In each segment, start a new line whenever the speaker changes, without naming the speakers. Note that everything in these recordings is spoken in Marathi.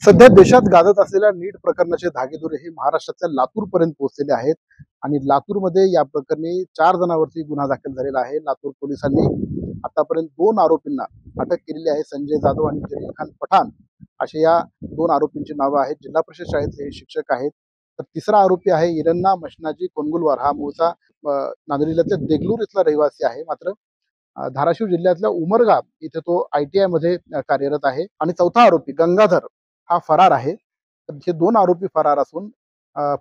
सध्या देशात गाजत असलेल्या नीट प्रकरणाचे धागेदोरे हे महाराष्ट्राच्या लातूर पर्यंत पोहोचलेले आहेत आणि लातूरमध्ये या प्रकरणी 4 जणांवरती गुन्हा दाखल झालेला आहे। लातूर पोलिसांनी आतापर्यंत 2 आरोपींना अटक केलेली आहे। संजय जाधव आणि जलील खान पठाण असे या 2 आरोपींची नावे आहेत। जिल्हा परिषद शाळेतले हे शिक्षक आहेत। तर तिसरा आरोपी आहे इरन्ना मशनाजी कोनगुलवार। हा मूळचा नांदेड जिल्ह्याच्या देगलूर इथला रहिवासी आहे। मात्र धाराशिव जिल्ह्यातल्या उमरगा इथे तो ITI मध्ये कार्यरत आहे। आणि चौथा आरोपी गंगाधर हा फरार आहे। तर हे 2 आरोपी फरार असून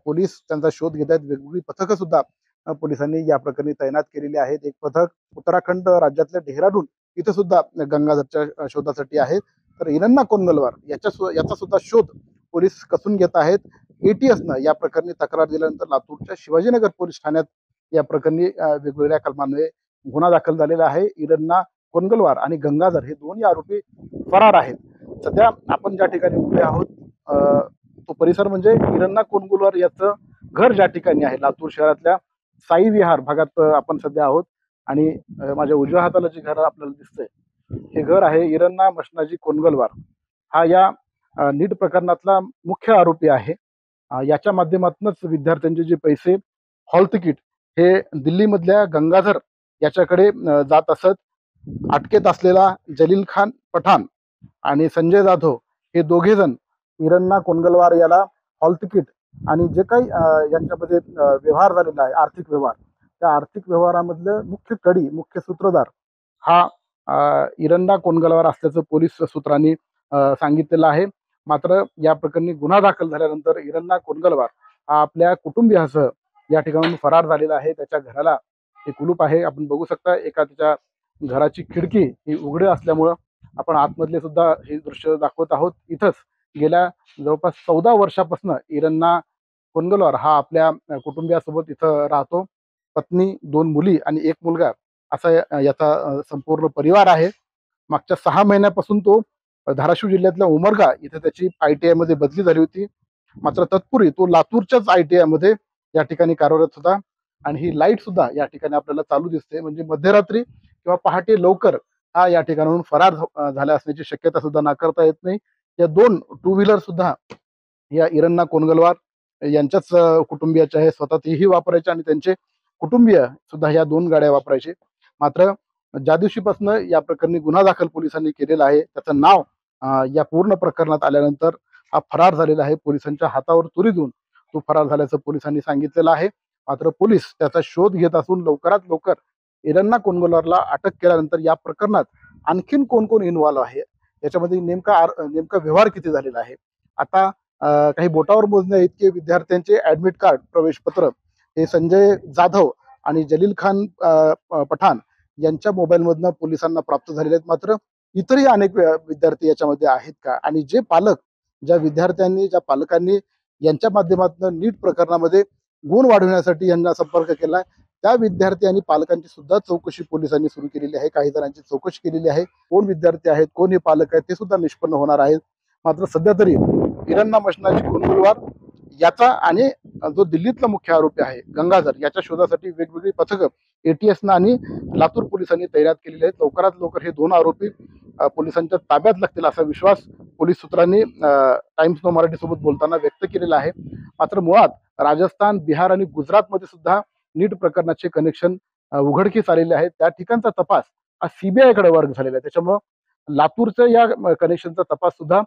पोलीस त्यांचा शोध घेत आहेत। वेगवेगळी पथकं सुद्धा पोलिसांनी या प्रकरणी तैनात केलेली आहेत। एक पथक उत्तराखंड राज्यातल्या डेहराडून इथे सुद्धा गंगाधरच्या शोधासाठी आहे। तर इरन्ना कोनगलवार याचा सुद्धा शोध पोलीस कसून घेत आहेत। ATSनं या प्रकरणी तक्रार दिल्यानंतर लातूरच्या शिवाजीनगर पोलीस ठाण्यात या प्रकरणी वेगवेगळ्या कलमान्वये गुन्हा दाखल झालेला आहे। इरन्ना कोनगलवार आणि गंगाधर हे दोन्ही आरोपी फरार आहेत। सध्या आपण ज्या ठिकाणी उभे आहोत तो परिसर म्हणजे इरन्ना कोनगुलवार याचं घर ज्या ठिकाणी आहे लातूर शहरातल्या साई विहार भागात आपण सध्या आहोत। आणि माझ्या उजव्या हाताला जे घर आपल्याला दिसतंय हे घर आहे इरन्ना मशनाजी कोनगलवार। हा या नीट प्रकरणातला मुख्य आरोपी आहे। याच्या माध्यमातूनच विद्यार्थ्यांचे जे पैसे हॉल तिकीट हे दिल्लीमधल्या गंगाधर याच्याकडे जात असत। अटकेत असलेला जलील खान पठाण आणि संजय जाधव हे दोघे जण इरन्ना कोनगलवार याला हॉल तिकीट आणि जे काही यांच्यामध्ये व्यवहार झालेला आहे आर्थिक व्यवहार, त्या आर्थिक व्यवहारामधलं मुख्य कडी मुख्य सूत्रधार हा इरन्ना कोनगलवार असल्याचं पोलीस सूत्रांनी सांगितलेलं आहे। मात्र या प्रकरणी गुन्हा दाखल झाल्यानंतर इरन्ना कोनगलवार हा आपल्या कुटुंबियासह या ठिकाणाहून फरार झालेला आहे। त्याच्या घराला हे कुलूप आहे, आपण बघू शकता। एका त्याच्या घराची खिडकी ही उघडी असल्यामुळं आपण आतमधले सुद्धा हे दृश्य दाखवत आहोत। इथंच गेल्या जवळपास 14 वर्षापासून इरन्ना कोनगलवार हा आपल्या कुटुंबियासोबत इथं राहतो। पत्नी, 2 मुली आणि 1 मुलगा असा याचा संपूर्ण परिवार आहे। मागच्या 6 महिन्यापासून तो धाराशिव जिल्ह्यातल्या उमरगा इथे त्याची ITI मध्ये बदली झाली होती। मात्र तत्पूर्वी तो लातूरच्याच ITI मध्ये या ठिकाणी कार्यरत होता। आणि ही लाईट सुद्धा या ठिकाणी आपल्याला चालू दिसते, म्हणजे मध्यरात्री किंवा पहाटे लवकर हा या ठिकाणाहून फरार झाला असण्याची शक्यता सुद्धा नाकारता येत नाही। या 2 टू व्हीलर सुद्धा या इरन्ना कोनगलवार यांच्याच कुटुंबियाचे आहे। स्वतः तेही वापरायचे आणि त्यांचे कुटुंबीय सुद्धा या 2 गाड्या वापरायचे। मात्र ज्या दिवशीपासून या प्रकरणी गुन्हा दाखल पोलिसांनी केलेला आहे त्याचं नाव या पूर्ण प्रकरणात आल्यानंतर हा फरार झालेला आहे। पोलिसांच्या हातावर तुरी देऊन तो फरार झाल्याचं पोलिसांनी सांगितलेलं आहे। मात्र पोलीस त्याचा शोध घेत असून लवकरात लवकर इरन्ना कोनगलवारला अटक केल्यानंतर या प्रकरणात आणखीन कोण कोण इन्व्हॉल्व आहे, याच्यामध्ये नेमका व्यवहार किती झालेला आहे। आता काही बोटावर मोजण्या इतके विद्यार्थ्यांचे ऍडमिट कार्ड प्रवेशपत्र हे संजय जाधव आणि जलील खान पठाण यांच्या मोबाईलमधनं पोलिसांना प्राप्त झालेले आहेत। मात्र इतरही अनेक विद्यार्थी याच्यामध्ये आहेत का, आणि जे पालक ज्या पालकांनी यांच्या माध्यमातून नीट प्रकरणामध्ये गुण वाढवण्यासाठी यांना संपर्क केला त्या विद्यार्थी आणि पालकांची सुद्धा चौकशी पोलिसांनी सुरू केलेली आहे। काही जणांची चौकशी केलेली आहे। कोण विद्यार्थी आहेत, कोण हे पालक आहेत ते सुद्धा निष्पन्न होणार आहेत। मात्र सध्या तरी इरन्ना मशनाजी कोनगुलवार याचा आणि जो दिल्लीतला मुख्य आरोपी आहे गंगाधर याच्या शोधासाठी वेगवेगळी पथकं ATSनं आणि लातूर पोलिसांनी तैनात केलेली आहेत। लवकरात लवकर हे 2 आरोपी पोलिसांच्या ताब्यात लागतील असा विश्वास पोलीस सूत्रांनी टाइम्स नाऊ मराठी सोबत बोलताना व्यक्त केलेला आहे। मात्र मुळात राजस्थान, बिहार आणि गुजरातमध्ये सुद्धा नीट प्रकरणाचे कनेक्शन उघडकीस आलेले आहेत। त्या ठिकाणचा तपास हा CBI कडे वर्ग झालेला आहे। त्याच्यामुळं लातूरच्या या कनेक्शनचा तपास सुद्धा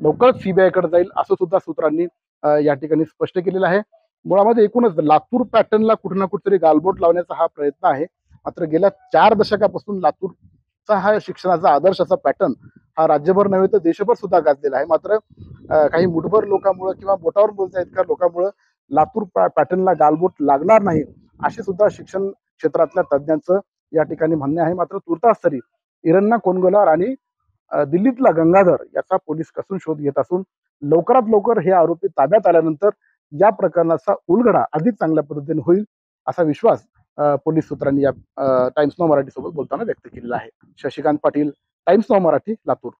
लवकरच CBI कडे जाईल असं सुद्धा सूत्रांनी या ठिकाणी स्पष्ट केलेलं आहे। मुळामध्ये एकूणच लातूर पॅटर्नला कुठे ना कुठेतरी गालबोट लावण्याचा हा प्रयत्न आहे। मात्र गेल्या 4 दशकापासून लातूरचा हा शिक्षणाचा आदर्श असा पॅटर्न हा राज्यभर नव्हे तर देशभर सुद्धा गाजलेला आहे। मात्र काही मुठभर लोकांमुळे किंवा बोटावर बोलता इतक्या लोकांमुळे लातूर पॅटर्नला गालबोट लागणार नाही असे सुद्धा शिक्षण क्षेत्रातल्या तज्ज्ञांचं या ठिकाणी म्हणणे आहे। मात्र तुर्तास तरी इरन्ना कोनगलवार आणि दिल्लीतला गंगाधर याचा पोलीस कसून शोध घेत असून लवकरात लवकर हे आरोपी ताब्यात आल्यानंतर या प्रकरणाचा उलगडा अधिक चांगल्या पद्धतीने होईल असा विश्वास पोलीस सूत्रांनी या टाइम्स नाऊ मराठी सोबत बोलताना व्यक्त केलेला आहे। Shashikant Patil, times now Marathi, Latur.